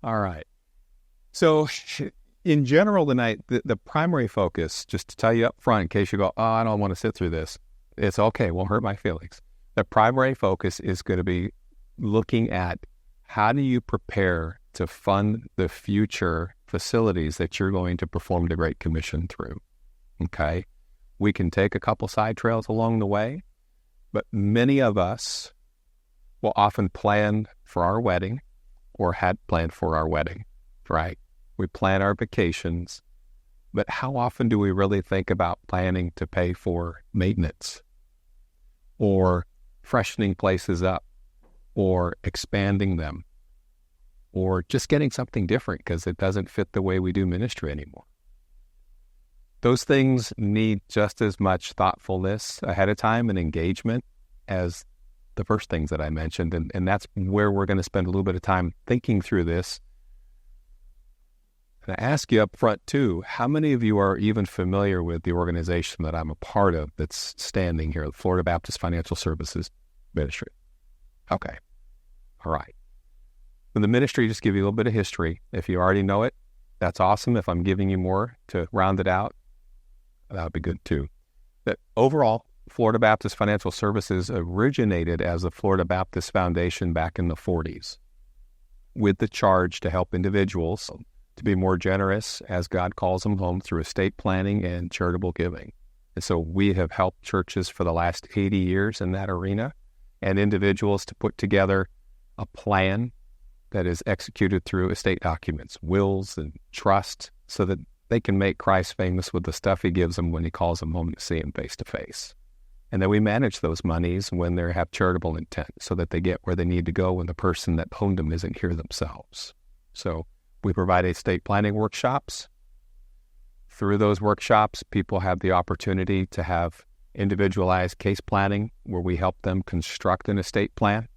All right. So in general tonight, the primary focus, just to tell you up front, in case you go, oh, I don't want to sit through this, it's okay, won't hurt my feelings. The primary focus is going to be looking at how do you prepare to fund the future facilities that you're going to perform the Great Commission through, okay? We can take a couple side trails along the way, but many of us will often plan for our wedding or had planned for our wedding, right? We plan our vacations, but how often do we really think about planning to pay for maintenance or freshening places up or expanding them or just getting something different because it doesn't fit the way we do ministry anymore? Those things need just as much thoughtfulness ahead of time and engagement as the first things that I mentioned. And that's where we're going to spend a little bit of time thinking through this. And I ask you up front too, how many of you are even familiar with the organization that I'm a part of that's standing here, the Florida Baptist Financial Services Ministry? Okay. All right. And the ministry, just give you a little bit of history. If you already know it, that's awesome. If I'm giving you more to round it out, that would be good too. That overall, Florida Baptist Financial Services originated as the Florida Baptist Foundation back in the 40s with the charge to help individuals to be more generous as God calls them home through estate planning and charitable giving. And so we have helped churches for the last 80 years in that arena and individuals to put together a plan that is executed through estate documents, wills and trust, so that they can make Christ famous with the stuff he gives them when he calls them home to see him face to face. And then we manage those monies when they have charitable intent so that they get where they need to go when the person that owned them isn't here themselves. So we provide estate planning workshops. Through those workshops, people have the opportunity to have individualized case planning where we help them construct an estate plan.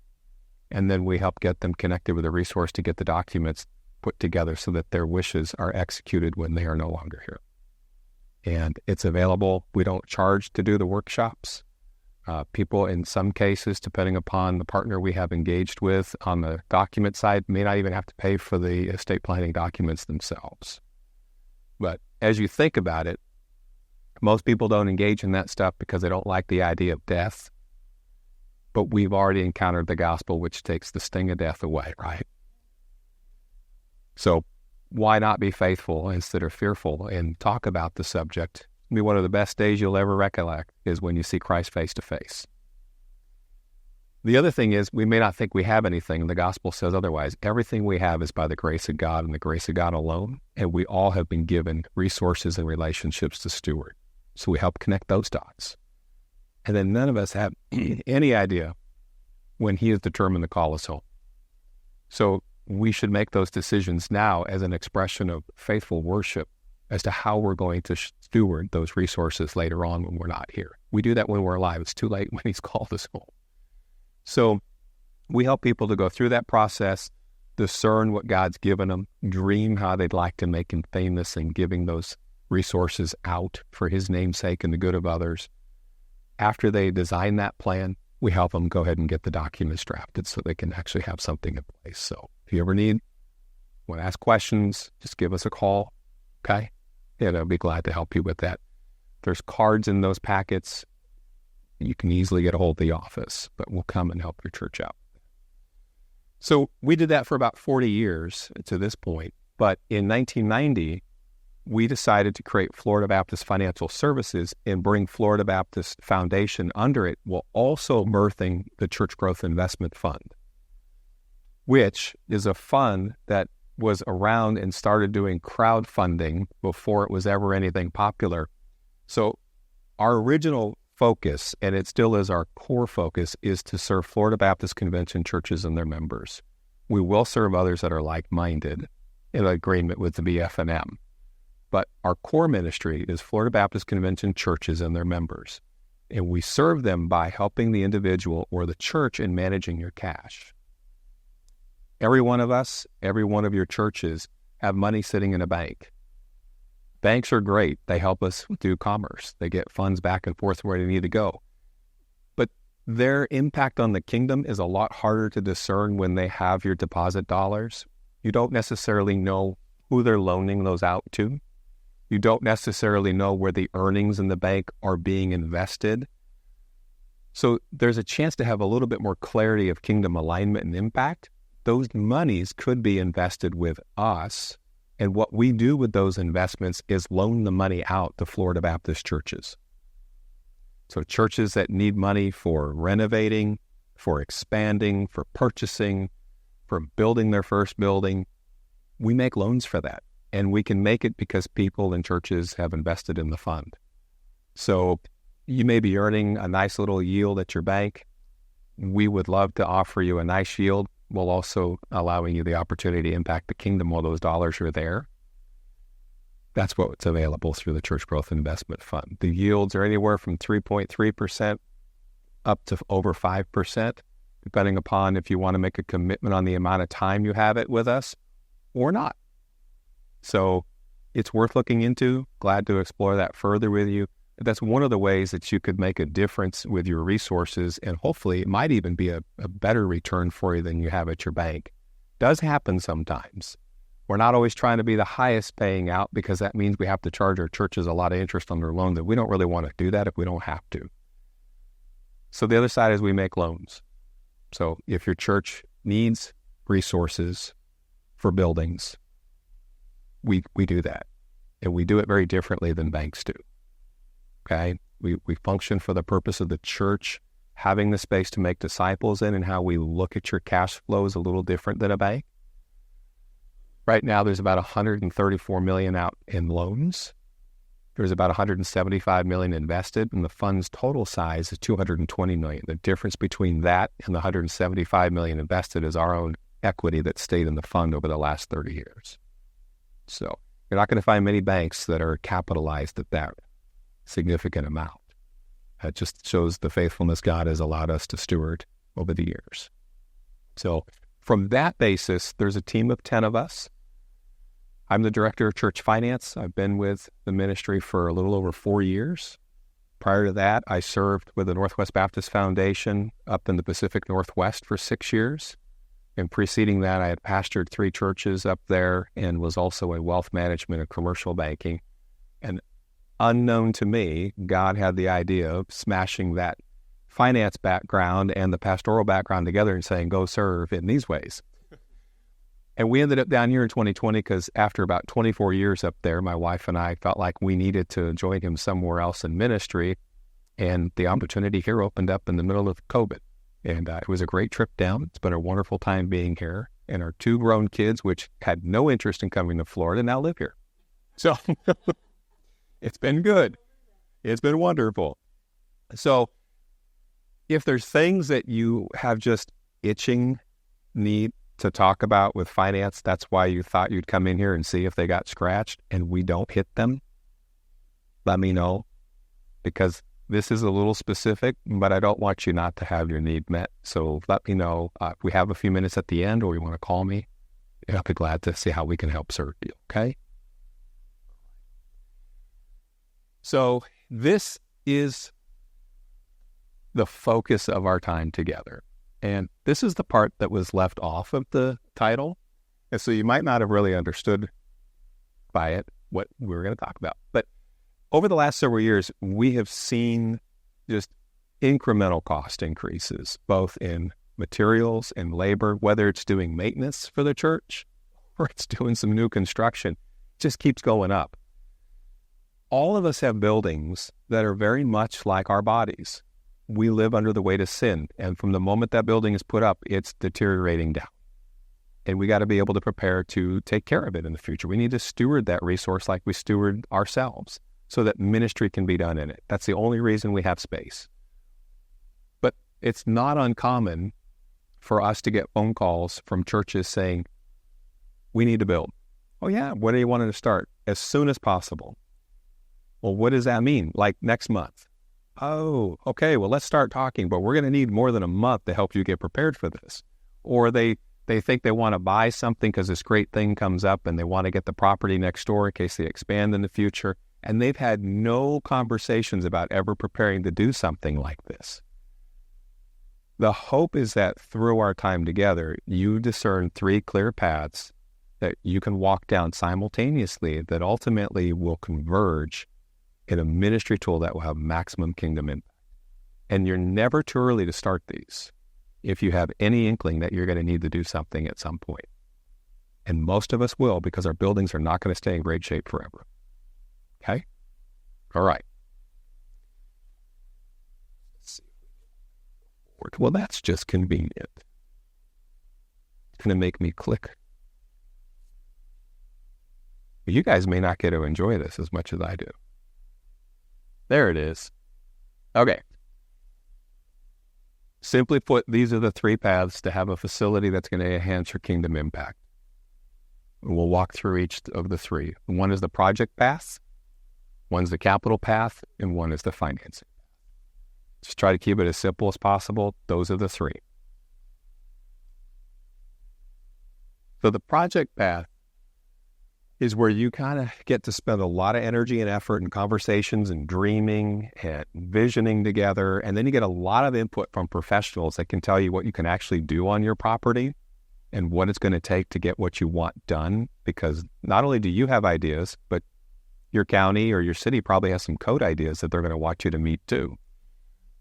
And then we help get them connected with a resource to get the documents put together so that their wishes are executed when they are no longer here. And it's available. We don't charge to do the workshops. People, in some cases, depending upon the partner we have engaged with on the document side, may not even have to pay for the estate planning documents themselves. But as you think about it, most people don't engage in that stuff because they don't like the idea of death. But we've already encountered the gospel, which takes the sting of death away, right? So why not be faithful instead of fearful and talk about the subject? I mean, one of the best days you'll ever recollect is when you see Christ face to face. The other thing is, we may not think we have anything, and the gospel says otherwise. Everything we have is by the grace of God and the grace of God alone, and we all have been given resources and relationships to steward. So we help connect those dots. And then none of us have any idea when he has determined to call us home. So we should make those decisions now as an expression of faithful worship as to how we're going to steward those resources later on when we're not here. We do that when we're alive. It's too late when he's called us home. So we help people to go through that process, discern what God's given them, dream how they'd like to make him famous and giving those resources out for his namesake and the good of others. After they design that plan, we help them go ahead and get the documents drafted so they can actually have something in place. So if you ever want to ask questions, just give us a call, okay? And I'll be glad to help you with that. There's cards in those packets. You can easily get a hold of the office, but we'll come and help your church out. So we did that for about 40 years to this point. But in 1990, we decided to create Florida Baptist Financial Services and bring Florida Baptist Foundation under it, while also birthing the Church Growth Investment Fund, which is a fund that was around and started doing crowdfunding before it was ever anything popular. So our original focus, and it still is our core focus, is to serve Florida Baptist Convention churches and their members. We will serve others that are like-minded in agreement with the BF&M. But our core ministry is Florida Baptist Convention churches and their members. And we serve them by helping the individual or the church in managing your cash. Every one of us, every one of your churches have money sitting in a bank. Banks are great. They help us do commerce. They get funds back and forth where they need to go. But their impact on the kingdom is a lot harder to discern when they have your deposit dollars You don't necessarily know who they're loaning those out to. You don't necessarily know where the earnings in the bank are being invested. So there's a chance to have a little bit more clarity of kingdom alignment and impact. Those monies could be invested with us. And what we do with those investments is loan the money out to Florida Baptist churches. So churches that need money for renovating, for expanding, for purchasing, for building their first building, we make loans for that. And we can make it because people and churches have invested in the fund. So you may be earning a nice little yield at your bank. We would love to offer you a nice yield while also allowing you the opportunity to impact the kingdom while those dollars are there. That's what's available through the Church Growth Investment Fund. The yields are anywhere from 3.3% up to over 5%, depending upon if you want to make a commitment on the amount of time you have it with us or not. So it's worth looking into. Glad to explore that further with you. That's one of the ways that you could make a difference with your resources, and hopefully it might even be a better return for you than you have at your bank. Does happen sometimes. We're not always trying to be the highest paying out because that means we have to charge our churches a lot of interest on their loan that we don't really want to do that if we don't have to. So the other side is we make loans. So if your church needs resources for buildings, we do that. And we do it very differently than banks do. Okay? We function for the purpose of the church having the space to make disciples in, and how we look at your cash flow is a little different than a bank. Right now, there's about $134 million out in loans. There's about $175 million invested, and the fund's total size is $220 million. The difference between that and the $175 million invested is our own equity that stayed in the fund over the last 30 years. So you're not going to find many banks that are capitalized at that significant amount. That just shows the faithfulness God has allowed us to steward over the years. So from that basis, there's a team of 10 of us. I'm the director of church finance. I've been with the ministry for a little over 4 years. Prior to that, I served with the Northwest Baptist Foundation up in the Pacific Northwest for 6 years. And preceding that, I had pastored 3 churches up there and was also in wealth management and commercial banking. And unknown to me, God had the idea of smashing that finance background and the pastoral background together and saying, go serve in these ways. And we ended up down here in 2020 because after about 24 years up there, my wife and I felt like we needed to join him somewhere else in ministry. And the opportunity here opened up in the middle of COVID. And it was a great trip down. It's been a wonderful time being here. And our 2 grown kids, which had no interest in coming to Florida, now live here. So it's been good. It's been wonderful. So if there's things that you have just itching need to talk about with finance, that's why you thought you'd come in here and see if they got scratched and we don't hit them, let me know, because this is a little specific, but I don't want you not to have your need met. So let me know if we have a few minutes at the end or you want to call me. I'll be glad to see how we can help serve you, okay? So this is the focus of our time together. And this is the part that was left off of the title. And so you might not have really understood by it what we were going to talk about. But over the last several years, we have seen just incremental cost increases, both in materials and labor, whether it's doing maintenance for the church or it's doing some new construction, it just keeps going up. All of us have buildings that are very much like our bodies. We live under the weight of sin. And from the moment that building is put up, it's deteriorating down. And we got to be able to prepare to take care of it in the future. We need to steward that resource like we steward ourselves so that ministry can be done in it. That's the only reason we have space. But it's not uncommon for us to get phone calls from churches saying, we need to build. Oh yeah, when are you wanting to start? As soon as possible. Well, what does that mean? Like next month? Oh, okay, well, let's start talking, but we're going to need more than a month to help you get prepared for this. Or they think they want to buy something because this great thing comes up and they want to get the property next door in case they expand in the future. And they've had no conversations about ever preparing to do something like this. The hope is that through our time together, you discern 3 clear paths that you can walk down simultaneously that ultimately will converge in a ministry tool that will have maximum kingdom impact. And you're never too early to start these if you have any inkling that you're going to need to do something at some point. And most of us will, because our buildings are not going to stay in great shape forever. Okay? All right. Let's see. Well, that's just convenient. It's going to make me click. You guys may not get to enjoy this as much as I do. There it is. Okay. Simply put, these are the three paths to have a facility that's going to enhance your kingdom impact. We'll walk through each of the three. One is the project path, one's the capital path, and one is the financing. Just try to keep it as simple as possible. Those are the three. So the project path is where you kind of get to spend a lot of energy and effort and conversations and dreaming and visioning together. And then you get a lot of input from professionals that can tell you what you can actually do on your property and what it's going to take to get what you want done. Because not only do you have ideas, but your county or your city probably has some code ideas that they're going to want you to meet too.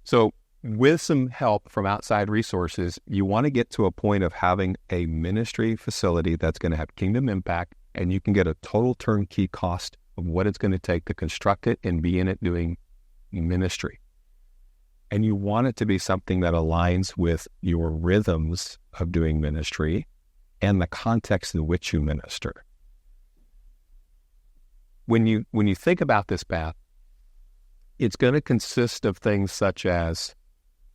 So with some help from outside resources, you want to get to a point of having a ministry facility that's going to have kingdom impact, and you can get a total turnkey cost of what it's going to take to construct it and be in it doing ministry. And you want it to be something that aligns with your rhythms of doing ministry and the context in which you minister. When you think about this path, it's going to consist of things such as,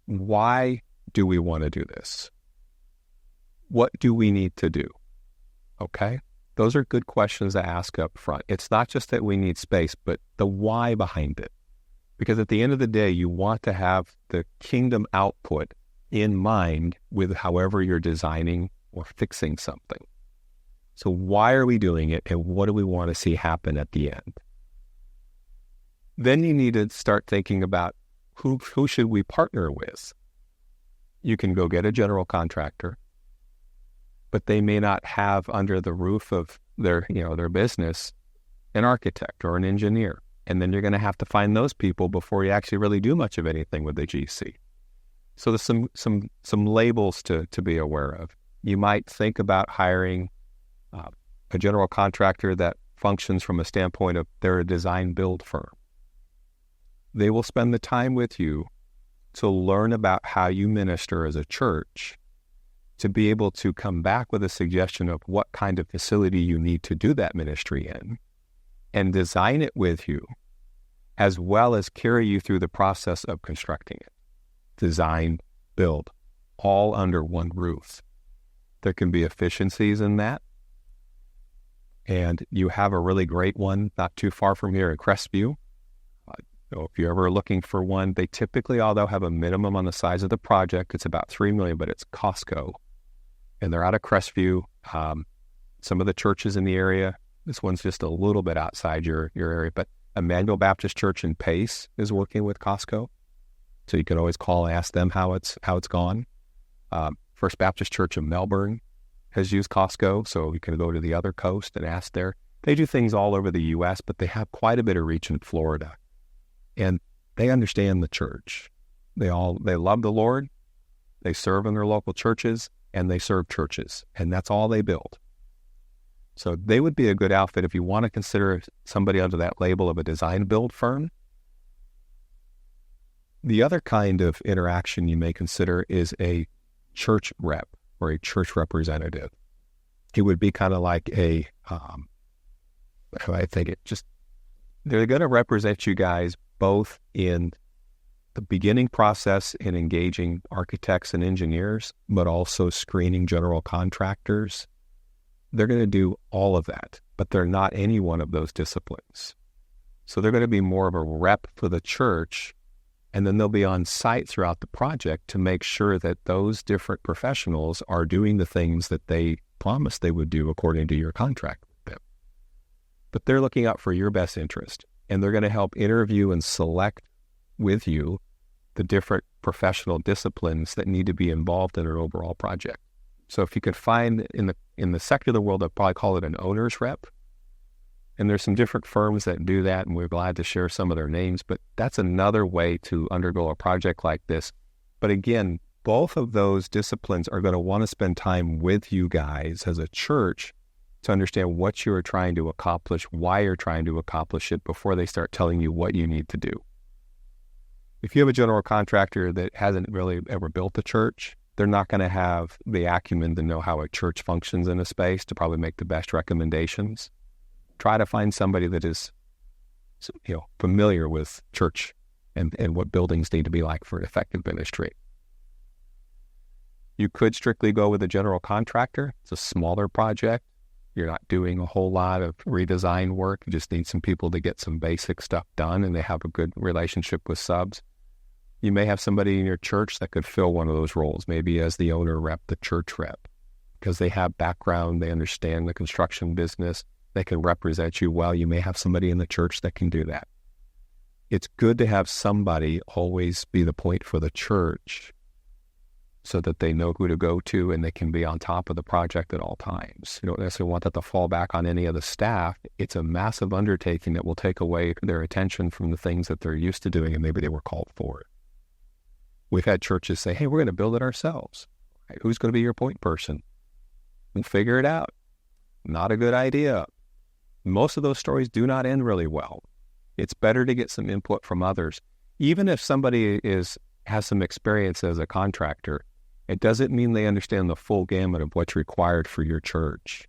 why do we want to do this? What do we need to do? Okay? Those are good questions to ask up front. It's not just that we need space, but the why behind it. Because at the end of the day, you want to have the kingdom output in mind with however you're designing or fixing something. So why are we doing it, and what do we want to see happen at the end? Then you need to start thinking about who should we partner with. You can go get a general contractor, but they may not have under the roof of their business an architect or an engineer. And then you're going to have to find those people before you actually really do much of anything with the GC. So there's some labels to be aware of. You might think about hiring a general contractor that functions from a standpoint of they're a design build firm. They will spend the time with you to learn about how you minister as a church, to be able to come back with a suggestion of what kind of facility you need to do that ministry in, and design it with you, as well as carry you through the process of constructing it. Design, build, all under one roof. There can be efficiencies in that. And you have a really great one not too far from here at Crestview. So if you're ever looking for one, they typically, although have a minimum on the size of the project, it's about $3 million, but it's Costco. And they're out of Crestview. Some of the churches in the area, this one's just a little bit outside your area, but Emmanuel Baptist Church in Pace is working with Costco. So you can always call and ask them how it's gone. First Baptist Church in Melbourne has used Costco, so you can go to the other coast and ask there. They do things all over the U.S., but they have quite a bit of reach in Florida. And they understand the church. They love the Lord. They serve in their local churches, and they serve churches, and that's all they build. So they would be a good outfit if you want to consider somebody under that label of a design build firm. The other kind of interaction you may consider is a church rep or a church representative. It would be kind of like they're going to represent you guys both in the beginning process in engaging architects and engineers, but also screening general contractors. They're going to do all of that, but they're not any one of those disciplines. So they're going to be more of a rep for the church, and then they'll be on site throughout the project to make sure that those different professionals are doing the things that they promised they would do according to your contract with them. But they're looking out for your best interest, and they're going to help interview and select with you the different professional disciplines that need to be involved in an overall project. So if you could find in the secular world, I'd probably call it an owner's rep. And there's some different firms that do that, and we're glad to share some of their names, but that's another way to undergo a project like this. But again, both of those disciplines are going to want to spend time with you guys as a church to understand what you are trying to accomplish, why you're trying to accomplish it, before they start telling you what you need to do. If you have a general contractor that hasn't really ever built a church, they're not going to have the acumen to know how a church functions in a space to probably make the best recommendations. Try to find somebody that is, familiar with church and what buildings need to be like for an effective ministry. You could strictly go with a general contractor. It's a smaller project. You're not doing a whole lot of redesign work. You just need some people to get some basic stuff done, and they have a good relationship with subs. You may have somebody in your church that could fill one of those roles, maybe as the owner rep, the church rep, because they have background, they understand the construction business, they can represent you well. You may have somebody in the church that can do that. It's good to have somebody always be the point for the church so that they know who to go to and they can be on top of the project at all times. You don't necessarily want that to fall back on any of the staff. It's a massive undertaking that will take away their attention from the things that they're used to doing and maybe they were called for it. We've had churches say, hey, we're going to build it ourselves. Right? Who's going to be your point person? We'll figure it out. Not a good idea. Most of those stories do not end really well. It's better to get some input from others. Even if somebody has some experience as a contractor, it doesn't mean they understand the full gamut of what's required for your church.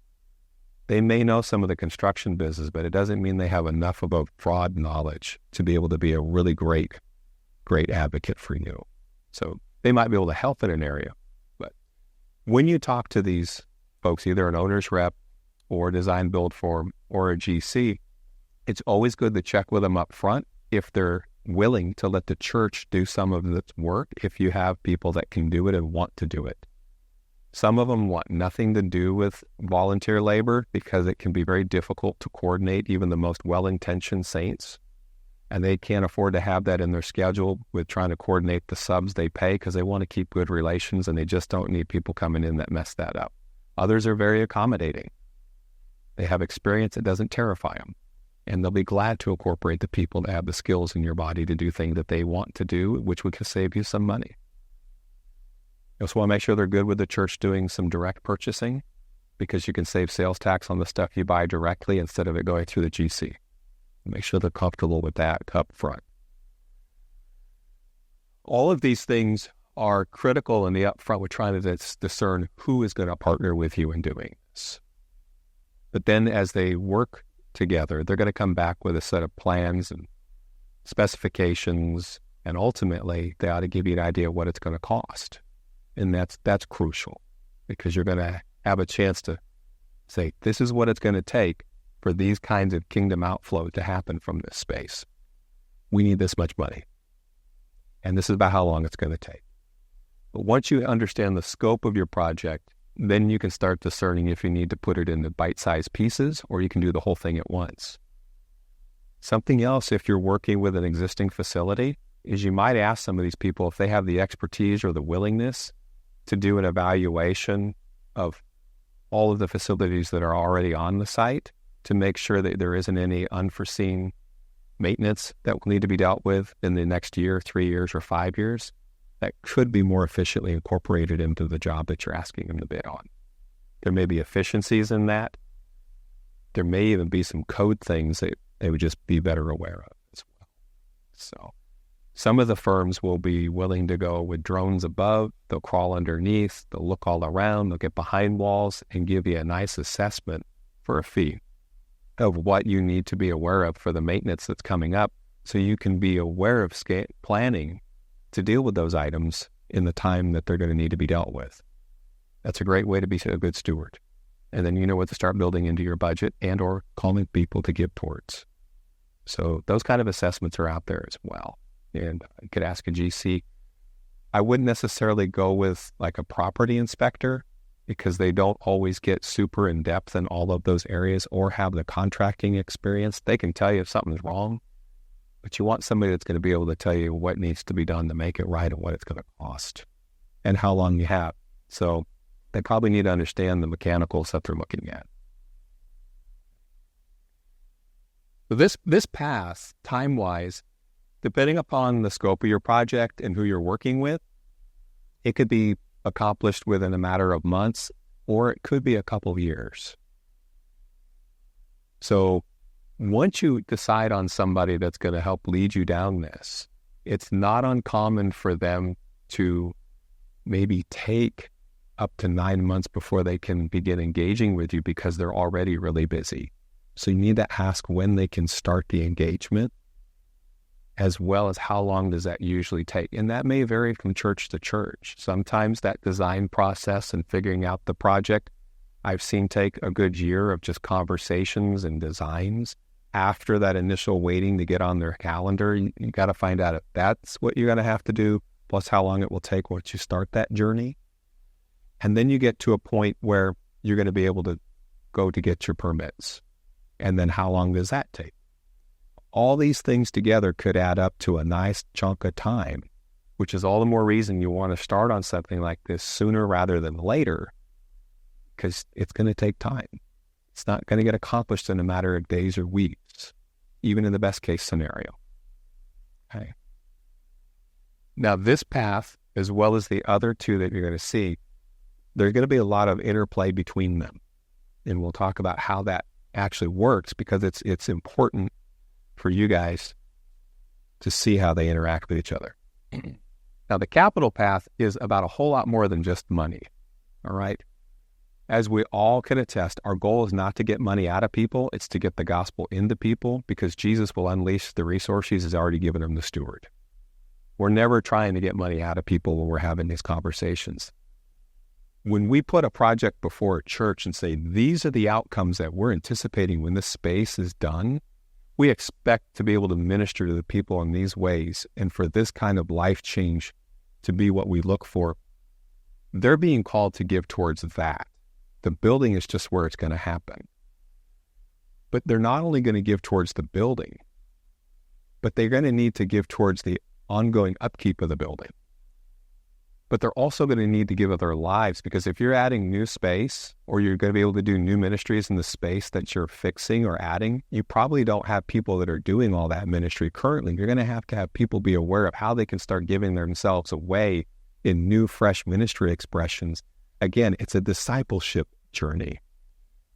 They may know some of the construction business, but it doesn't mean they have enough of a broad knowledge to be able to be a really great advocate for you. So they might be able to help in an area. But when you talk to these folks, either an owner's rep or a design build firm or a GC, it's always good to check with them up front if they're willing to let the church do some of this work, if you have people that can do it and want to do it. Some of them want nothing to do with volunteer labor because it can be very difficult to coordinate even the most well-intentioned saints. And they can't afford to have that in their schedule with trying to coordinate the subs they pay because they want to keep good relations and they just don't need people coming in that mess that up. Others are very accommodating. They have experience that doesn't terrify them. And they'll be glad to incorporate the people that have the skills in your body to do things that they want to do, which would save you some money. You also want to make sure they're good with the church doing some direct purchasing because you can save sales tax on the stuff you buy directly instead of it going through the GC. Make sure they're comfortable with that up front. All of these things are critical in the upfront. We're trying to discern who is going to partner with you in doing this. But then as they work together, they're going to come back with a set of plans and specifications, and ultimately they ought to give you an idea of what it's going to cost. And that's crucial because you're going to have a chance to say, this is what it's going to take for these kinds of kingdom outflow to happen from this space. We need this much money. And this is about how long it's going to take. But once you understand the scope of your project, then you can start discerning if you need to put it into bite-sized pieces or you can do the whole thing at once. Something else, if you're working with an existing facility, is you might ask some of these people if they have the expertise or the willingness to do an evaluation of all of the facilities that are already on the site to make sure that there isn't any unforeseen maintenance that will need to be dealt with in the next year, 3 years, or 5 years. That could be more efficiently incorporated into the job that you're asking them to bid on. There may be efficiencies in that. There may even be some code things that they would just be better aware of as well. So some of the firms will be willing to go with drones above. They'll crawl underneath. They'll look all around. They'll get behind walls and give you a nice assessment for a fee of what you need to be aware of for the maintenance that's coming up so you can be aware of planning to deal with those items in the time that they're going to need to be dealt with. That's a great way to be a good steward. And then you know what to start building into your budget and or calling people to give towards. So those kind of assessments are out there as well. And you could ask a GC. I wouldn't necessarily go with like a property inspector because they don't always get super in depth in all of those areas or have the contracting experience. They can tell you if something's wrong, but you want somebody that's going to be able to tell you what needs to be done to make it right and what it's going to cost and how long you have. So They probably need to understand the mechanicals that they're looking at. So this path, time-wise, depending upon the scope of your project and who you're working with, it could be accomplished within a matter of months, or it could be a couple of years. So once you decide on somebody that's going to help lead you down this, it's not uncommon for them to maybe take up to 9 months before they can begin engaging with you because they're already really busy. So you need to ask when they can start the engagement, as well as how long does that usually take. And that may vary from church to church. Sometimes that design process and figuring out the project, I've seen take a good year of just conversations and designs. After that initial waiting to get on their calendar, you got to find out if that's what you're going to have to do, plus how long it will take once you start that journey. And then you get to a point where you're going to be able to go to get your permits. And then how long does that take? All these things together could add up to a nice chunk of time, which is all the more reason you want to start on something like this sooner rather than later, because it's going to take time. It's not going to get accomplished in a matter of days or weeks, even in the best case scenario. Okay. Now, this path, as well as the other two that you're going to see, there's going to be a lot of interplay between them. And we'll talk about how that actually works, because it's important for you guys to see how they interact with each other. Now, the capital path is about a whole lot more than just money, all right? As we all can attest, our goal is not to get money out of people, it's to get the gospel into people, because Jesus will unleash the resources He's already given them to steward. We're never trying to get money out of people when we're having these conversations. When we put a project before a church and say, these are the outcomes that we're anticipating when this space is done, we expect to be able to minister to the people in these ways, and for this kind of life change to be what we look for. They're being called to give towards that. The building is just where it's going to happen. But they're not only going to give towards the building, but they're going to need to give towards the ongoing upkeep of the building. But they're also going to need to give of their lives, because if you're adding new space, or you're going to be able to do new ministries in the space that you're fixing or adding, you probably don't have people that are doing all that ministry currently. You're going to have people be aware of how they can start giving themselves away in new, fresh ministry expressions. Again, it's a discipleship journey.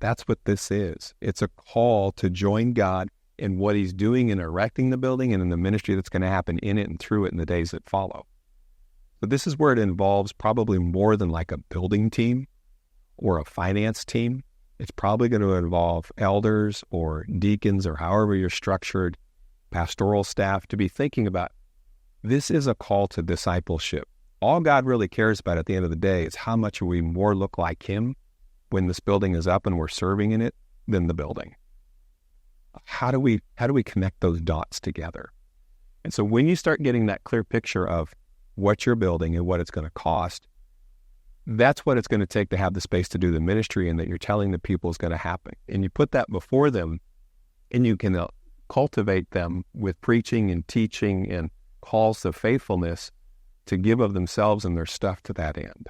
That's what this is. It's a call to join God in what He's doing in erecting the building and in the ministry that's going to happen in it and through it in the days that follow. But this is where it involves probably more than like a building team or a finance team. It's probably going to involve elders or deacons, or however you're structured, pastoral staff, to be thinking about, this is a call to discipleship. All God really cares about at the end of the day is how much we more look like Him when this building is up and we're serving in it than the building. How do we connect those dots together? And so when you start getting that clear picture of what you're building and what it's going to cost, that's what it's going to take to have the space to do the ministry, and that you're telling the people is going to happen. And you put that before them, and you can cultivate them with preaching and teaching and calls to faithfulness to give of themselves and their stuff to that end.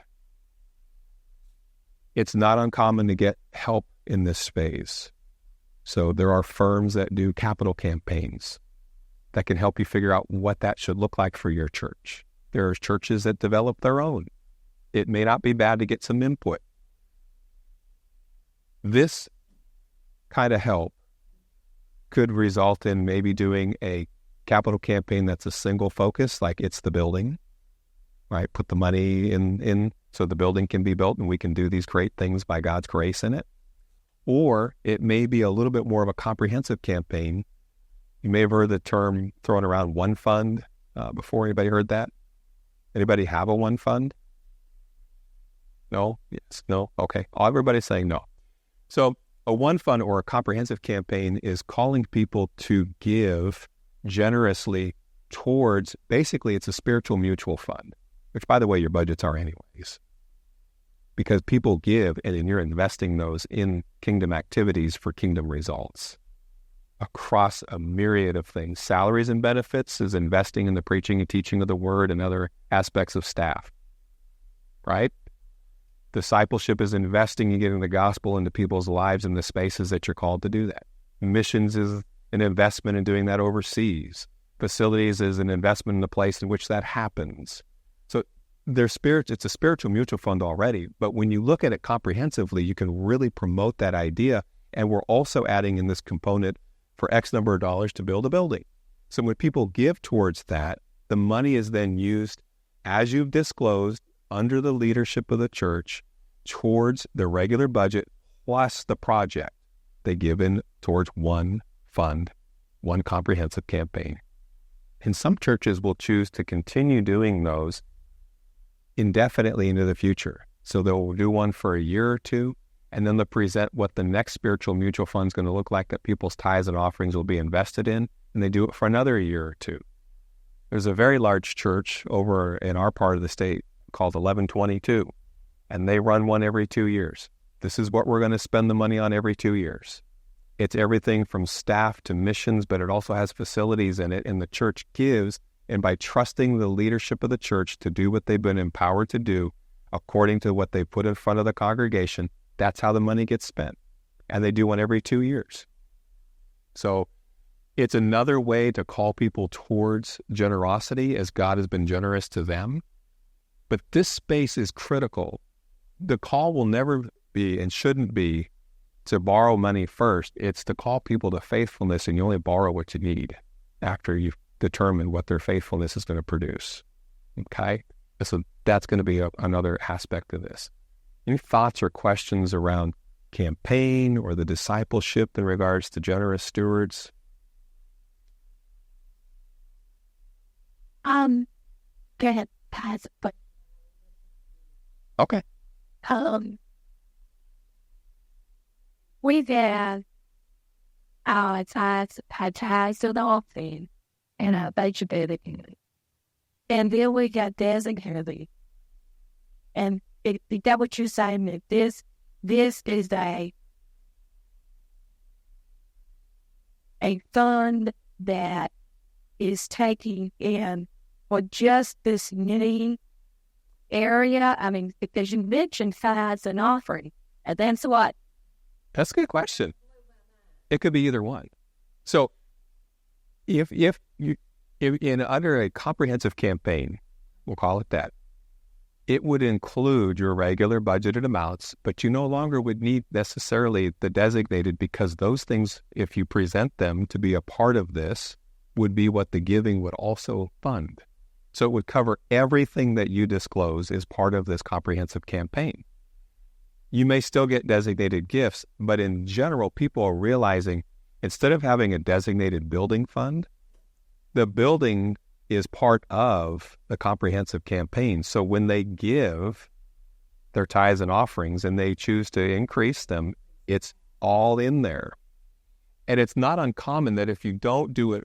It's not uncommon to get help in this space. So there are firms that do capital campaigns that can help you figure out what that should look like for your church. There are churches that develop their own. It may not be bad to get some input. This kind of help could result in maybe doing a capital campaign that's a single focus, like it's the building, right? Put the money in so the building can be built and we can do these great things by God's grace in it. Or it may be a little bit more of a comprehensive campaign. You may have heard the term thrown around, one fund, before. Anybody heard that? Anybody have a one fund? No? Yes? No? Okay. Everybody's saying no. So a one fund or a comprehensive campaign is calling people to give generously towards, basically it's a spiritual mutual fund, which, by the way, your budgets are anyways. Because people give, and then you're investing those in kingdom activities for kingdom results across a myriad of things. Salaries and benefits is investing in the preaching and teaching of the word and other aspects of staff, right? Discipleship is investing in getting the gospel into people's lives in the spaces that you're called to do that. Missions is an investment in doing that overseas. Facilities is an investment in the place in which that happens. So it's a spiritual mutual fund already, but when you look at it comprehensively, you can really promote that idea. And we're also adding in this component for X number of dollars to build a building. So when people give towards that, the money is then used, as you've disclosed, under the leadership of the church, towards the regular budget plus the project. They give in towards one fund, one comprehensive campaign. And some churches will choose to continue doing those indefinitely into the future. So they'll do one for a year or two, and then they'll present what the next spiritual mutual fund is going to look like that people's tithes and offerings will be invested in, and they do it for another year or two. There's a very large church over in our part of the state called 1122, and they run one every 2 years. This is what we're going to spend the money on every 2 years. It's everything from staff to missions, but it also has facilities in it, and the church gives, and by trusting the leadership of the church to do what they've been empowered to do, according to what they put in front of the congregation, that's how the money gets spent. And they do one every 2 years. So it's another way to call people towards generosity as God has been generous to them. But this space is critical. The call will never be and shouldn't be to borrow money first. It's to call people to faithfulness, and you only borrow what you need after you've determined what their faithfulness is going to produce. Okay? So that's going to be another aspect of this. Any thoughts or questions around campaign or the discipleship in regards to generous stewards? Go ahead, pass. But okay. We've had our tithes to the offering and our budget, and then we got designated. And is that what you're saying? That this is a fund that is taking in for just this mini area? I mean, because you mentioned tithes and offering, and that's what? That's a good question. It could be either one. So if under a comprehensive campaign, we'll call it that, it would include your regular budgeted amounts, but you no longer would need necessarily the designated, because those things, if you present them to be a part of this, would be what the giving would also fund. So it would cover everything that you disclose as part of this comprehensive campaign. You may still get designated gifts, but in general, people are realizing instead of having a designated building fund, the building is part of the comprehensive campaign. So when they give their tithes and offerings and they choose to increase them, it's all in there. And it's not uncommon that if you don't do it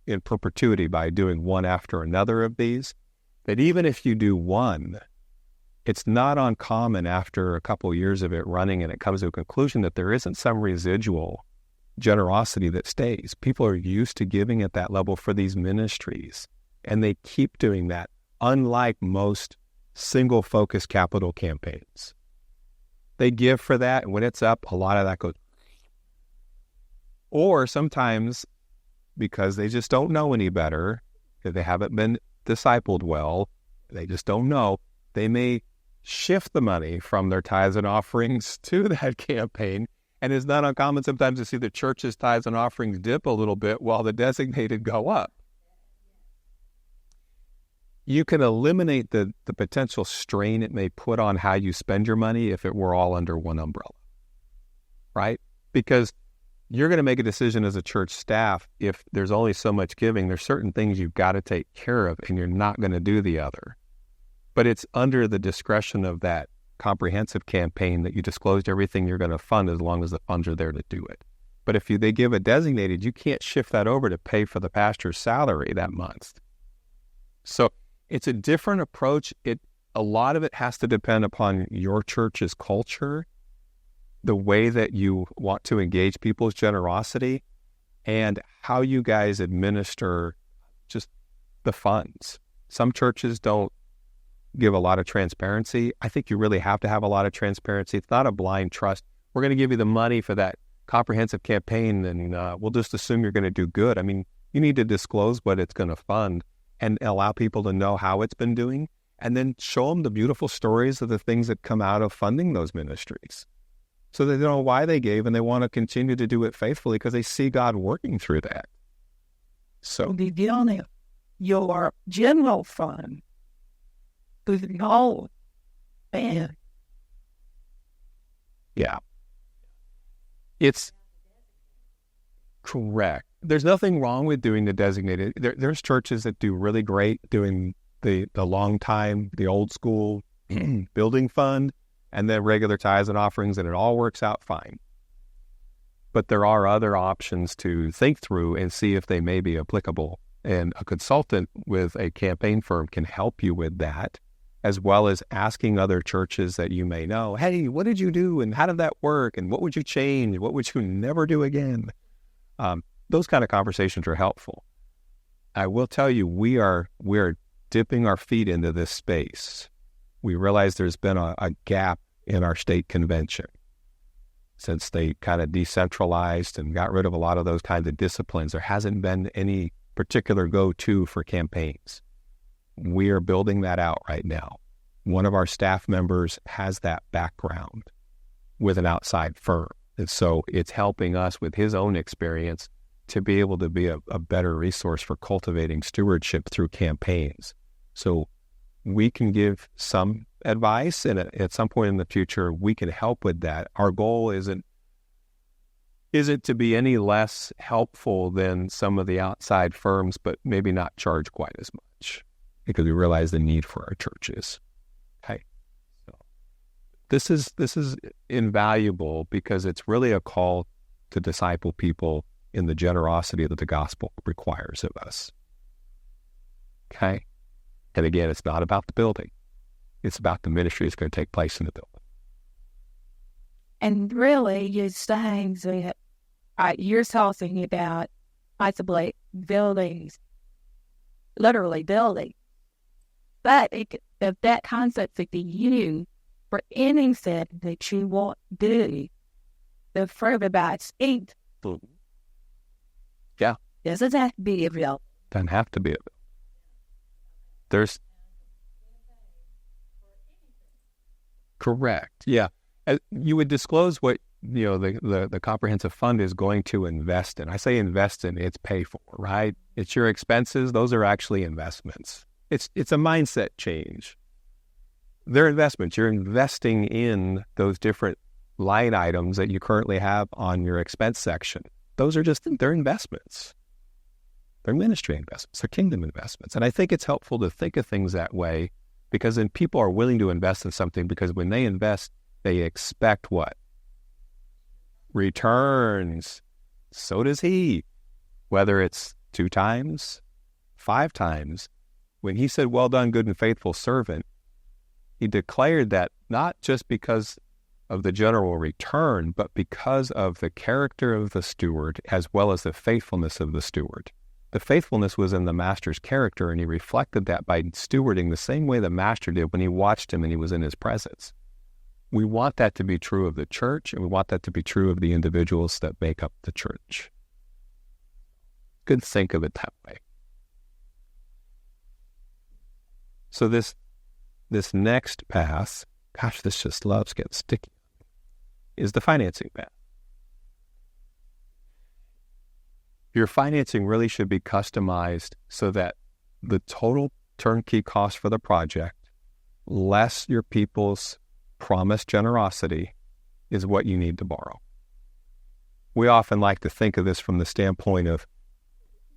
in perpetuity by doing one after another of these, that even if you do one, it's not uncommon after a couple of years of it running and it comes to a conclusion that there isn't some residual generosity that stays. People are used to giving at that level for these ministries, and they keep doing that, unlike most single-focus capital campaigns. They give for that, and when it's up, a lot of that goes. Or sometimes, because they just don't know any better, because they haven't been discipled well, they just don't know, they may shift the money from their tithes and offerings to that campaign. And it's not uncommon sometimes to see the church's tithes and offerings dip a little bit while the designated go up. You can eliminate the potential strain it may put on how you spend your money if it were all under one umbrella, right? Because you're going to make a decision as a church staff. If there's only so much giving, there's certain things you've got to take care of, and you're not going to do the other. But it's under the discretion of that comprehensive campaign that you disclosed everything you're going to fund as long as the funds are there to do it. But if they give a designated, you can't shift that over to pay for the pastor's salary that month. So it's a different approach. A lot of it has to depend upon your church's culture, the way that you want to engage people's generosity, and how you guys administer just the funds. Some churches don't give a lot of transparency. I think you really have to have a lot of transparency. It's not a blind trust. We're going to give you the money for that comprehensive campaign, and we'll just assume you're going to do good. I mean, you need to disclose what it's going to fund and allow people to know how it's been doing, and then show them the beautiful stories of the things that come out of funding those ministries, so they know why they gave and they want to continue to do it faithfully because they see God working through that. So the only your general fund is no man. Yeah. It's correct. There's nothing wrong with doing the designated. There's churches that do really great doing the long time, the old school building fund, and then regular tithes and offerings, and it all works out fine. But there are other options to think through and see if they may be applicable. And a consultant with a campaign firm can help you with that, as well as asking other churches that you may know, hey, what did you do? And how did that work? And what would you change? What would you never do again? Those kind of conversations are helpful. I will tell you, we're dipping our feet into this space. We realize there's been a gap in our state convention since they kind of decentralized and got rid of a lot of those kinds of disciplines. There hasn't been any particular go-to for campaigns. We are building that out right now. One of our staff members has that background with an outside firm. And so it's helping us with his own experience to be able to be a better resource for cultivating stewardship through campaigns. So we can give some advice, and at some point in the future, we can help with that. Our goal isn't to be any less helpful than some of the outside firms, but maybe not charge quite as much, because we realize the need for our churches. Okay, so this is invaluable because it's really a call to disciple people in the generosity that the gospel requires of us. Okay, and again, it's not about the building; it's about the ministry that's going to take place in the building. And really, you're saying that you're talking about possibly buildings, literally buildings. But if that concept could be used for anything that you want to do, the further by state. Yeah. Doesn't have to be a building. Doesn't have to be a building. There's correct. Yeah. You would disclose what the comprehensive fund is going to invest in. I say invest in, it's pay for, right? It's your expenses. Those are actually investments. It's a mindset change. They're investments. You're investing in those different line items that you currently have on your expense section. Those are they're investments. They're ministry investments. They're kingdom investments. And I think it's helpful to think of things that way, because then people are willing to invest in something, because when they invest, they expect what? Returns. So does he. Whether it's 2 times, 5 times. When he said, well done, good and faithful servant, he declared that not just because of the general return, but because of the character of the steward as well as the faithfulness of the steward. The faithfulness was in the master's character, and he reflected that by stewarding the same way the master did when he watched him and he was in his presence. We want that to be true of the church, and we want that to be true of the individuals that make up the church. Good to think of it that way. So this next path, gosh, this just loves getting sticky, is the financing path. Your financing really should be customized so that the total turnkey cost for the project, less your people's promised generosity, is what you need to borrow. We often like to think of this from the standpoint of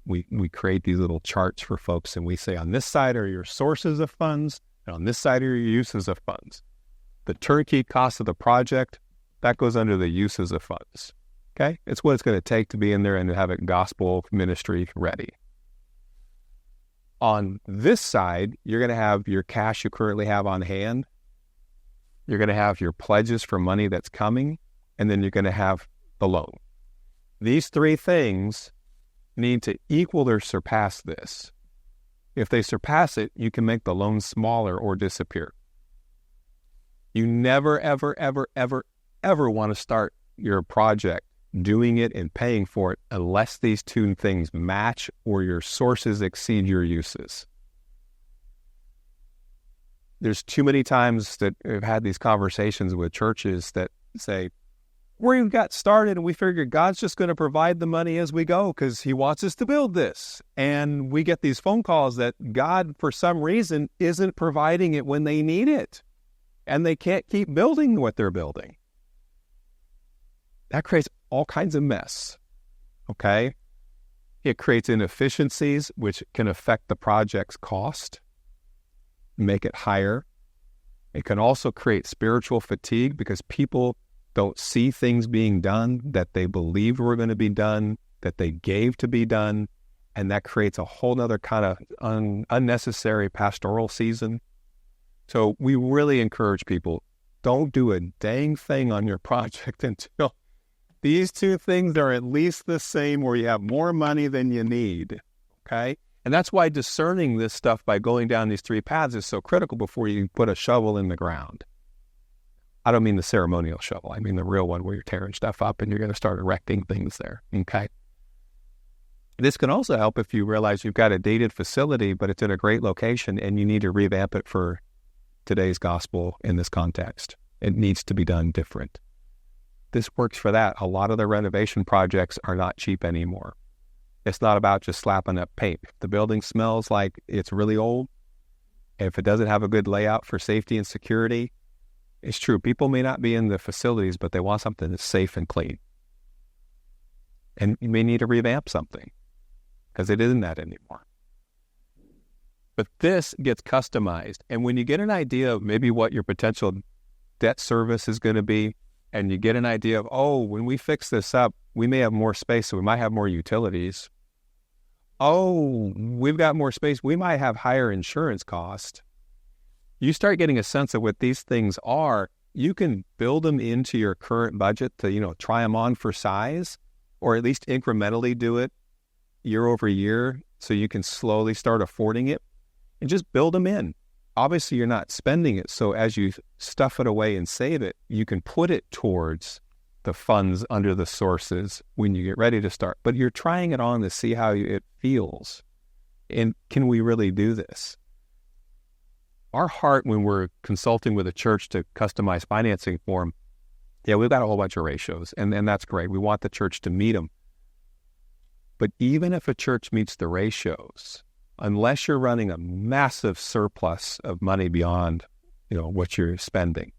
we create these little charts for folks, and we say on this side are your sources of funds, and on this side are your uses of funds. The turnkey cost of the project, that goes under the uses of funds. Okay? It's what it's going to take to be in there and to have it gospel ministry ready. On this side, you're going to have your cash you currently have on hand. You're going to have your pledges for money that's coming, and then you're going to have the loan. These 3 things need to equal or surpass this. If they surpass it, you can make the loan smaller or disappear. You never, ever, ever, ever, ever want to start your project doing it and paying for it unless these two things match or your sources exceed your uses. There's too many times that I've had these conversations with churches that say, we got started and we figured God's just going to provide the money as we go because he wants us to build this. And we get these phone calls that God, for some reason, isn't providing it when they need it. And they can't keep building what they're building. That creates all kinds of mess, okay? It creates inefficiencies, which can affect the project's cost, make it higher. It can also create spiritual fatigue because people don't see things being done that they believed were going to be done, that they gave to be done, and that creates a whole other kind of unnecessary pastoral season. So we really encourage people, don't do a dang thing on your project until these two things are at least the same or you have more money than you need, okay? And that's why discerning this stuff by going down these three paths is so critical before you put a shovel in the ground. I don't mean the ceremonial shovel. I mean the real one where you're tearing stuff up and you're going to start erecting things there, okay? This can also help if you realize you've got a dated facility, but it's in a great location and you need to revamp it for today's gospel in this context. It needs to be done different. This works for that. A lot of the renovation projects are not cheap anymore. It's not about just slapping up paint. If the building smells like it's really old, and if it doesn't have a good layout for safety and security, it's true. People may not be in the facilities, but they want something that's safe and clean. And you may need to revamp something because it isn't that anymore. But this gets customized. And when you get an idea of maybe what your potential debt service is going to be, and you get an idea of, oh, when we fix this up, we may have more space, so we might have more utilities. Oh, we've got more space. We might have higher insurance cost. You start getting a sense of what these things are. You can build them into your current budget to, try them on for size, or at least incrementally do it year over year so you can slowly start affording it and just build them in. Obviously, you're not spending it, so as you stuff it away and save it, you can put it towards the funds under the sources when you get ready to start. But you're trying it on to see how it feels. And can we really do this? Our heart when we're consulting with a church to customize financing for them, we've got a whole bunch of ratios, and that's great. We want the church to meet them. But even if a church meets the ratios, unless you're running a massive surplus of money beyond, what you're spending,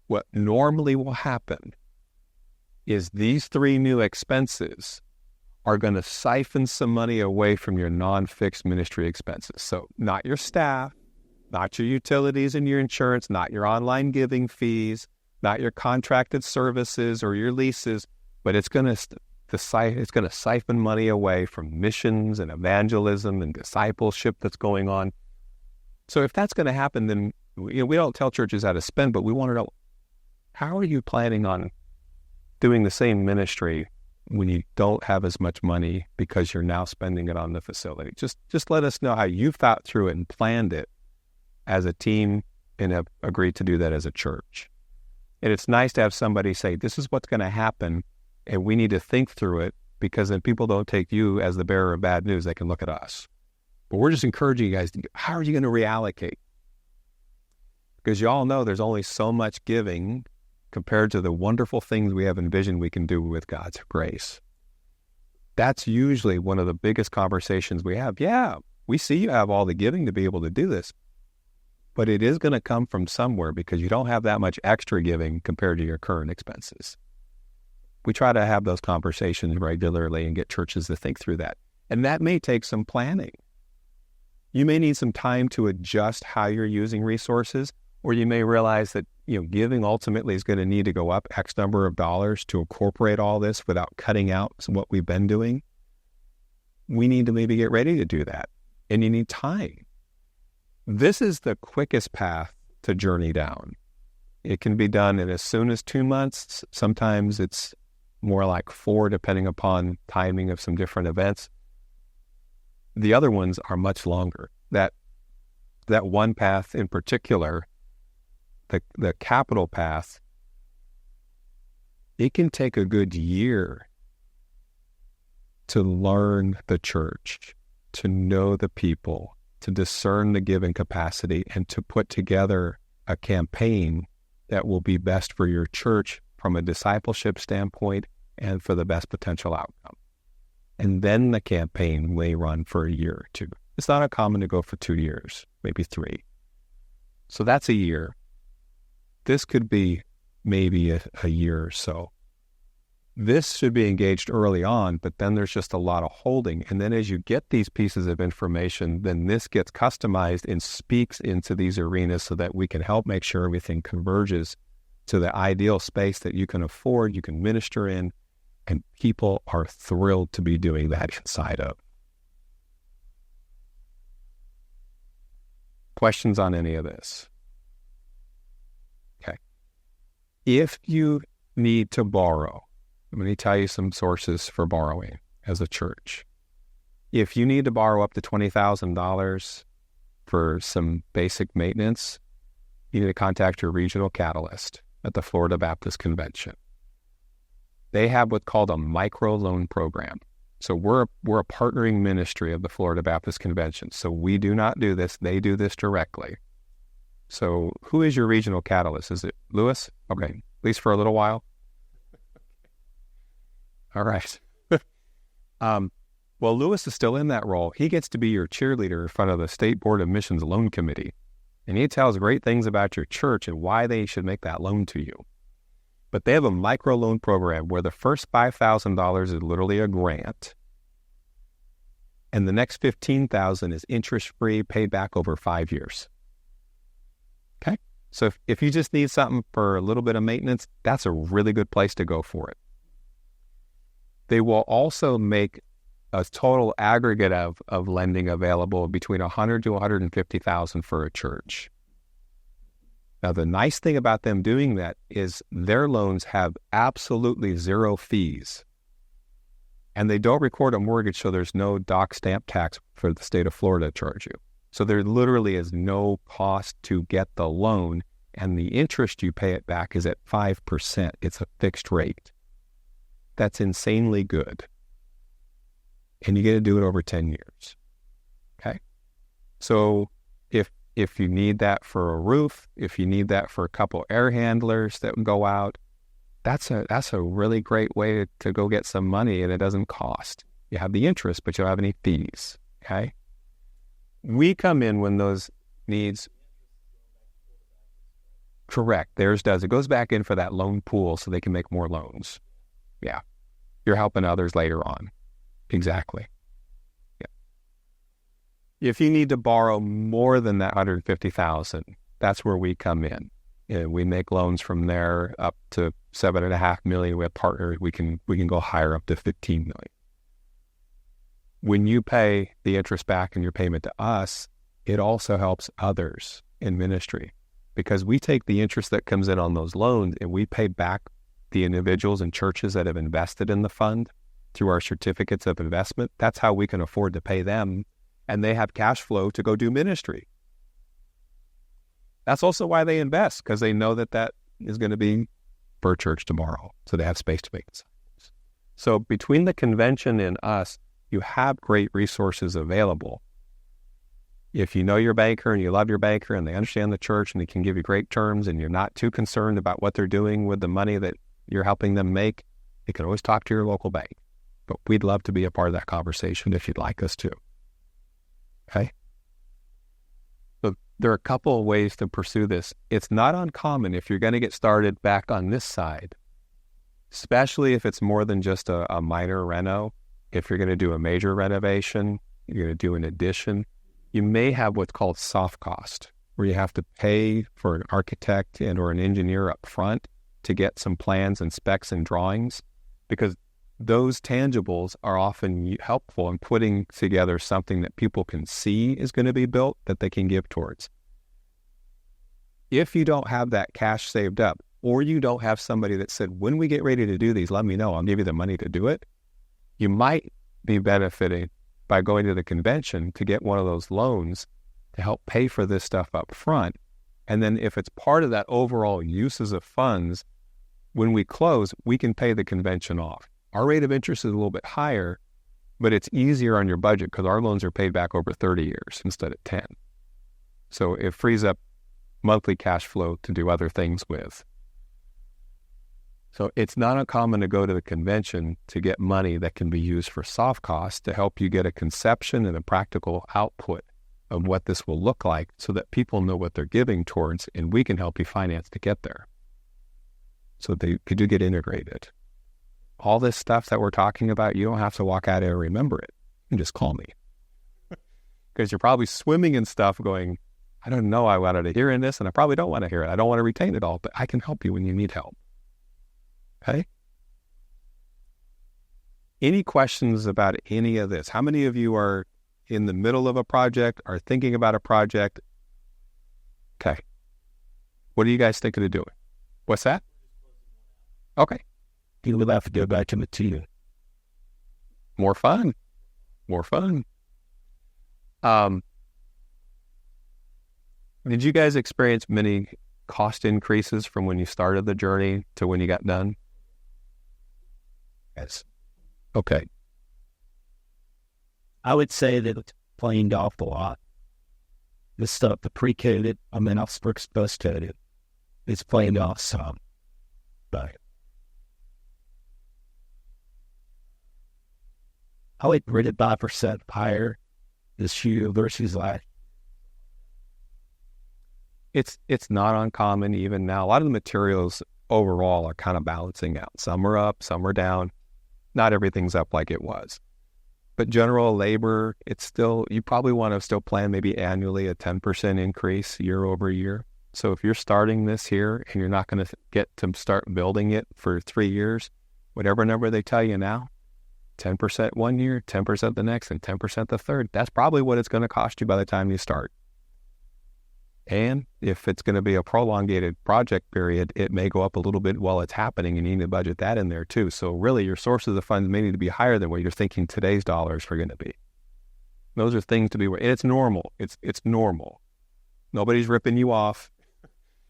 what normally will happen is these three new expenses are going to siphon some money away from your non-fixed ministry expenses. So not your staff, not your utilities and your insurance, not your online giving fees, not your contracted services or your leases, but it's going to siphon money away from missions and evangelism and discipleship that's going on. So if that's going to happen, then we don't tell churches how to spend, but we want to know, how are you planning on doing the same ministry when you don't have as much money because you're now spending it on the facility? Just let us know how you've thought through it and planned it as a team and have agreed to do that as a church. And it's nice to have somebody say, this is what's going to happen, and we need to think through it, because then people don't take you as the bearer of bad news. They can look at us. But we're just encouraging you guys, how are you going to reallocate? Because you all know there's only so much giving compared to the wonderful things we have envisioned we can do with God's grace. That's usually one of the biggest conversations we have. Yeah, we see you have all the giving to be able to do this, but it is going to come from somewhere because you don't have that much extra giving compared to your current expenses. We try to have those conversations regularly and get churches to think through that. And that may take some planning. You may need some time to adjust how you're using resources, or you may realize that giving ultimately is going to need to go up X number of dollars to incorporate all this without cutting out what we've been doing. We need to maybe get ready to do that. And you need time. This is the quickest path to journey down. It can be done in as soon as 2 months. Sometimes it's more like 4, depending upon timing of some different events. The other ones are much longer. That one path in particular, the capital path, it can take a good year to learn the church, to know the people, to discern the giving capacity, and to put together a campaign that will be best for your church from a discipleship standpoint and for the best potential outcome. And then the campaign may run for a year or two. It's not uncommon to go for 2 years, maybe 3. So that's a year. This could be maybe a year or so. This should be engaged early on, but then there's just a lot of holding. And then as you get these pieces of information, then this gets customized and speaks into these arenas so that we can help make sure everything converges to the ideal space that you can afford, you can minister in, and people are thrilled to be doing that inside of. Questions on any of this? Okay. If you need to borrow, I'm going to tell you some sources for borrowing as a church. If you need to borrow up to $20,000 for some basic maintenance, you need to contact your regional catalyst at the Florida Baptist Convention. They have what's called a microloan program. So we're a partnering ministry of the Florida Baptist Convention. So we do not do this. They do this directly. So who is your regional catalyst? Is it Lewis? Okay, at least for a little while. All right. Well, Lewis is still in that role. He gets to be your cheerleader in front of the State Board of Missions Loan Committee. And he tells great things about your church and why they should make that loan to you. But they have a microloan program where the first $5,000 is literally a grant. And the next $15,000 is interest-free, paid back over 5 years. Okay? So if you just need something for a little bit of maintenance, that's a really good place to go for it. They will also make a total aggregate of lending available between $100,000 to $150,000 for a church. Now, the nice thing about them doing that is their loans have absolutely zero fees. And they don't record a mortgage, so there's no doc stamp tax for the state of Florida to charge you. So there literally is no cost to get the loan, and the interest you pay it back is at 5%. It's a fixed rate. That's insanely good. And you get to do it over 10 years. Okay? So if you need that for a roof, if you need that for a couple air handlers that would go out, that's a really great way to go get some money, and it doesn't cost. You have the interest, but you don't have any fees. Okay? We come in when those needs. Correct. Theirs does. It goes back in for that loan pool so they can make more loans. Yeah. You're helping others later on. Exactly. Yeah. If you need to borrow more than that $150,000, that's where we come in. We make loans from there up to $7.5 million. We have partners. We can go higher up to $15 million. When you pay the interest back in your payment to us, it also helps others in ministry, because we take the interest that comes in on those loans and we pay back the individuals and churches that have invested in the fund through our certificates of investment. That's how we can afford to pay them, and they have cash flow to go do ministry. That's also why they invest, because they know that is going to be for church tomorrow, so they have space to make disciples. So between the convention and us, you have great resources available. If you know your banker and you love your banker and they understand the church and they can give you great terms and you're not too concerned about what they're doing with the money that you're helping them make, you can always talk to your local bank. But we'd love to be a part of that conversation if you'd like us to. Okay? So there are a couple of ways to pursue this. It's not uncommon if you're going to get started back on this side, especially if it's more than just a minor reno. If you're going to do a major renovation, you're going to do an addition, you may have what's called soft cost, where you have to pay for an architect and or an engineer up front to get some plans and specs and drawings, because those tangibles are often helpful in putting together something that people can see is going to be built that they can give towards. If you don't have that cash saved up, or you don't have somebody that said, when we get ready to do these, let me know, I'll give you the money to do it, you might be benefiting by going to the convention to get one of those loans to help pay for this stuff up front. And then if it's part of that overall uses of funds, when we close, we can pay the convention off. Our rate of interest is a little bit higher, but it's easier on your budget because our loans are paid back over 30 years instead of 10. So it frees up monthly cash flow to do other things with. So it's not uncommon to go to the convention to get money that can be used for soft costs to help you get a conception and a practical output of what this will look like so that people know what they're giving towards, and we can help you finance to get there. So they could do get integrated. All this stuff that we're talking about, you don't have to walk out and remember it. You can just call me. Because you're probably swimming in stuff going, I don't know, I wanted to hear in this, and I probably don't want to hear it. I don't want to retain it all, but I can help you when you need help. Okay? Any questions about any of this? How many of you are in the middle of a project, are thinking about a project? Okay. What are you guys thinking of doing? What's that? Okay. You will have to go back to the team. More fun. More fun. Did you guys experience many cost increases from when you started the journey to when you got done? Yes. Okay. I would say that it's planed off a lot. The stuff, the pre-coded, post-coded, it's planed off some. But I would rate it 5% higher this year versus last. It's not uncommon even now. A lot of the materials overall are kind of balancing out. Some are up, some are down. Not everything's up like it was. But general labor, it's still, you probably want to still plan maybe annually a 10% increase year over year. So if you're starting this here and you're not going to get to start building it for 3 years, whatever number they tell you now, 10% one year, 10% the next, and 10% the third, that's probably what it's going to cost you by the time you start. And if it's going to be a prolongated project period, it may go up a little bit while it's happening, and you need to budget that in there too. So really your sources of funds may need to be higher than what you're thinking today's dollars are going to be. Those are things to be aware. And it's normal. It's normal. Nobody's ripping you off.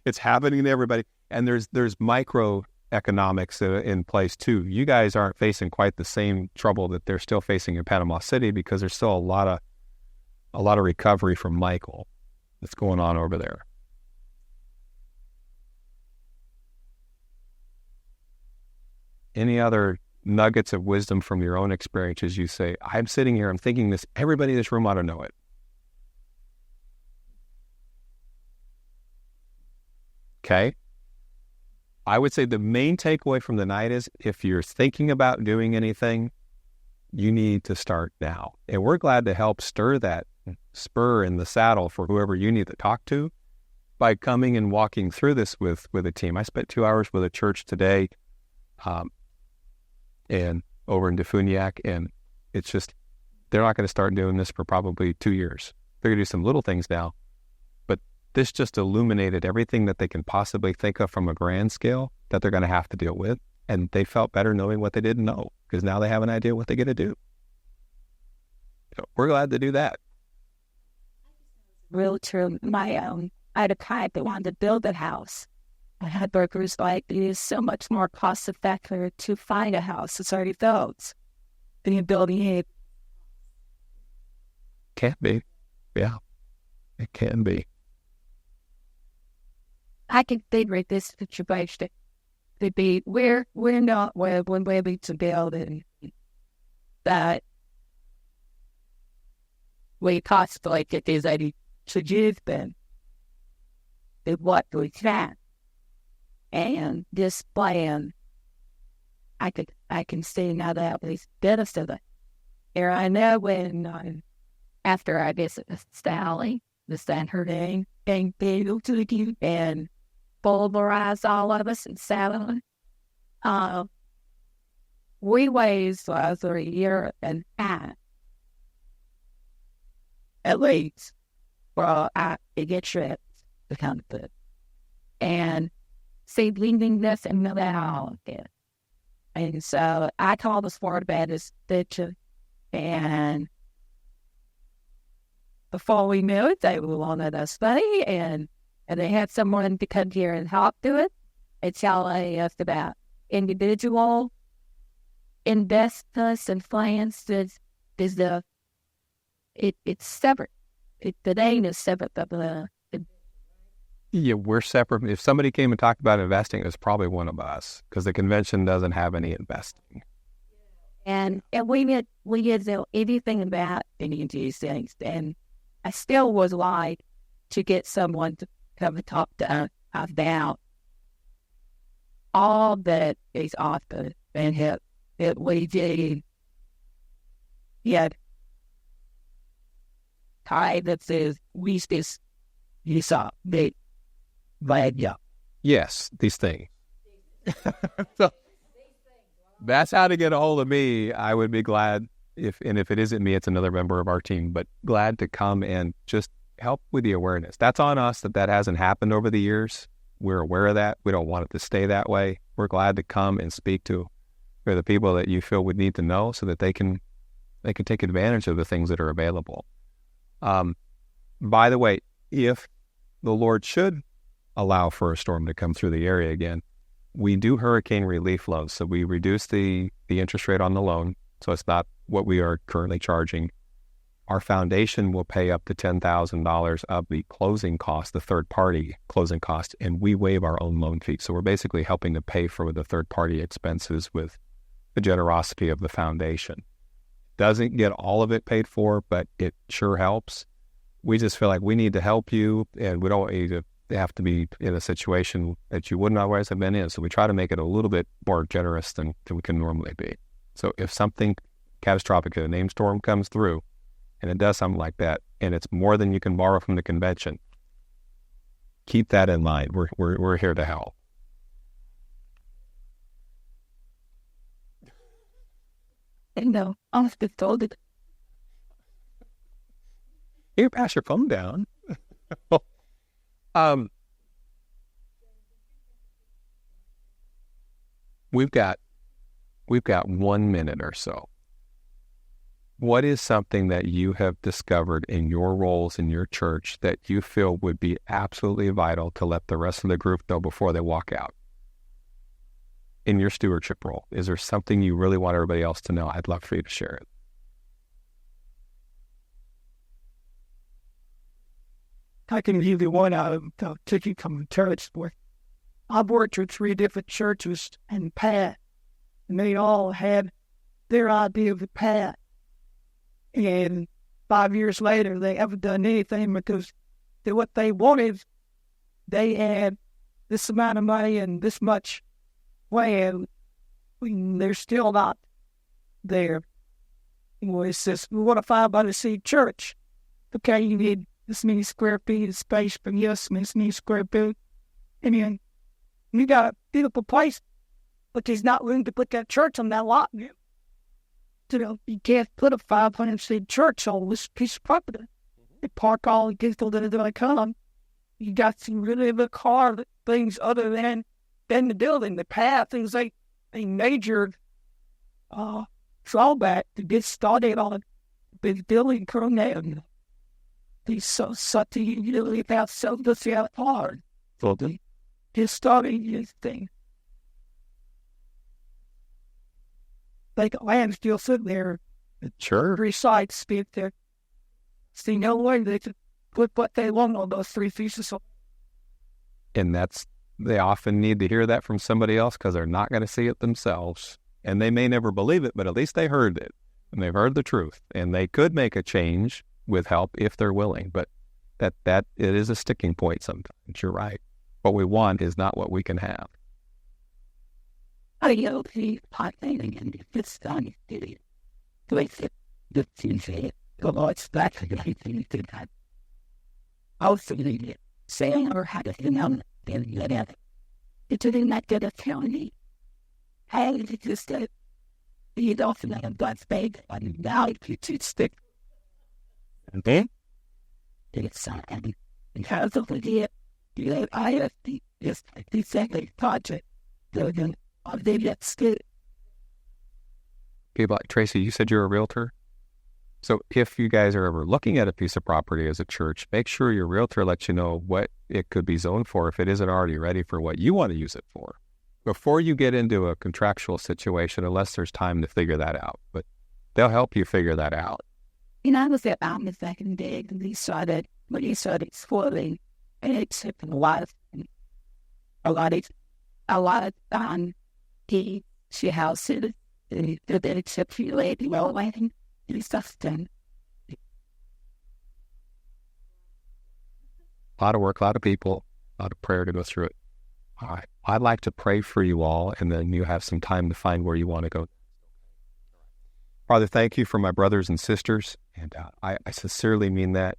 It's happening to everybody. And there's microeconomics in place too. You guys aren't facing quite the same trouble that they're still facing in Panama City because there's still a lot of recovery from Michael that's going on over there. Any other nuggets of wisdom from your own experiences? You say, I'm sitting here, I'm thinking this, everybody in this room ought to know it. Okay. I would say the main takeaway from the night is if you're thinking about doing anything, you need to start now. And we're glad to help stir that spur in the saddle for whoever you need to talk to by coming and walking through this with a team. I spent 2 hours with a church today and over in Defuniak, and it's just, they're not going to start doing this for probably 2 years. They're going to do some little things now, but this just illuminated everything that they can possibly think of from a grand scale that they're going to have to deal with. And they felt better knowing what they didn't know because now they have an idea what they're going to do. So we're glad to do that. Realtor, my own, I had a client that wanted to build a house. I had brokers like, it is so much more cost effective to find a house that's already built than you building it. Can be. Yeah, it can be. I can figure this situation to be, we're not where we're ready to build it. That we cost like it is ready to use them is what we can. And this plan, I can see now that it's benefit it. Here I know when after I visited Sally, the Stanford name, and able to you and pulverize all of us in Sally. We raised for a year and a half at least for I get trips to come to. And see, leaving this and know that all again. And so I called the Florida Baptist Ditcher and before we knew it, they wanted us money, and they had someone to come here and help do it. It's telling us about individual investments and plans. It's separate. The name is separate, but Yeah, we're separate. If somebody came and talked about investing, it was probably one of us, because the convention doesn't have any investing. And we didn't know anything about any of these things. And I still was like to get someone to come and talk to us about all that is offered and that we did. Yet, time that says we just you saw me, but yeah. Yes, these things. So that's how to get a hold of me. I would be glad if it isn't me, it's another member of our team, but glad to come and just help with the awareness. That's on us that hasn't happened over the years. We're aware of that. We don't want it to stay that way. We're glad to come and speak to the people that you feel would need to know so that they can take advantage of the things that are available. By the way, if the Lord should allow for a storm to come through the area again, we do hurricane relief loans. So we reduce the interest rate on the loan. So it's not what we are currently charging. Our foundation will pay up to $10,000 of the closing cost, the third-party closing cost, and we waive our own loan fee. So we're basically helping to pay for the third-party expenses with the generosity of the foundation. Doesn't get all of it paid for, but it sure helps. We just feel like we need to help you, and we don't want you to have to be in a situation that you wouldn't otherwise have been in. So we try to make it a little bit more generous than we can normally be. So if something catastrophic, a named storm comes through, and it does something like that, and it's more than you can borrow from the convention, keep that in mind. We're here to help. No, I'll be told it. You pass your phone down. We've got 1 minute or so. What is something that you have discovered in your roles in your church that you feel would be absolutely vital to let the rest of the group know before they walk out? In your stewardship role, is there something you really want everybody else to know? I'd love for you to share it. I can give you one out of taking from church where I've worked with 3 different churches and Pat, and they all had their idea of the path. And 5 years later, they haven't done anything because what they wanted, they had this amount of money and this much land. They're still not there. It says, we want a 500 seat church. Okay, you need this many square feet of space for this many square feet. And then you got a beautiful place, but there's not room to put that church on that lot. You can't put a 500 seat church on this piece of property. You park all the people that are going to come. You got some really big car things other than the building. The path is like a major drawback to get started on the building program. He's so something you really about so this out hard. So just starting this thing. Like land still sitting there. Sure. 3 sites speak there. See no way they could put what they want on those 3 pieces. And they often need to hear that from somebody else because they're not going to see it themselves. And they may never believe it, but at least they heard it. And they've heard the truth. And they could make a change with help if they're willing. But that it is a sticking point sometimes. You're right. What we want is not what we can have. I know the partnering and it's done. To accept the things the Lord's back to anything to that. Also, saying or had a known then let it. It did not get a county. How did it just get the often of God's baby and now it stick. Okay. It's and because of the IFD is the second project. They get still. People like Tracy, you said you're a realtor? So if you guys are ever looking at a piece of property as a church, make sure your realtor lets you know what it could be zoned for if it isn't already ready for what you want to use it for, before you get into a contractual situation, unless there's time to figure that out. But they'll help you figure that out. I was about the second day when he started schooling, and it took a lot she houses, and then it took you late, and stuff done. A lot of work, a lot of people, a lot of prayer to go through it. All right. I'd like to pray for you all, and then you have some time to find where you want to go. Father, thank you for my brothers and sisters, and I sincerely mean that.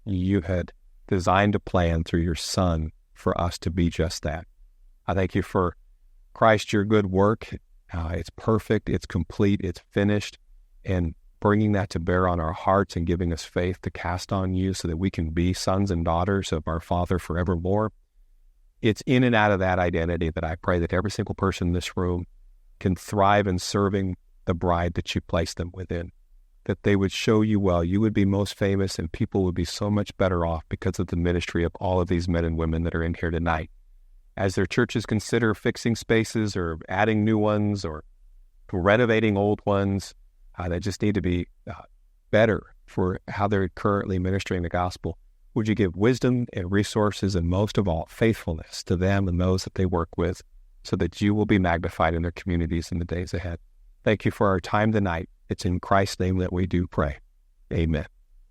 You had designed a plan through your Son for us to be just that. I thank you for Christ, your good work. It's perfect, it's complete, it's finished, and bringing that to bear on our hearts and giving us faith to cast on you so that we can be sons and daughters of our Father forevermore. It's in and out of that identity that I pray that every single person in this room can thrive in serving the bride that you placed them within, that they would show you well, you would be most famous, and people would be so much better off because of the ministry of all of these men and women that are in here tonight. As their churches consider fixing spaces or adding new ones or renovating old ones, that just need to be better for how they're currently ministering the gospel. Would you give wisdom and resources, and most of all, faithfulness to them and those that they work with, so that you will be magnified in their communities in the days ahead. Thank you for our time tonight. It's in Christ's name that we do pray. Amen.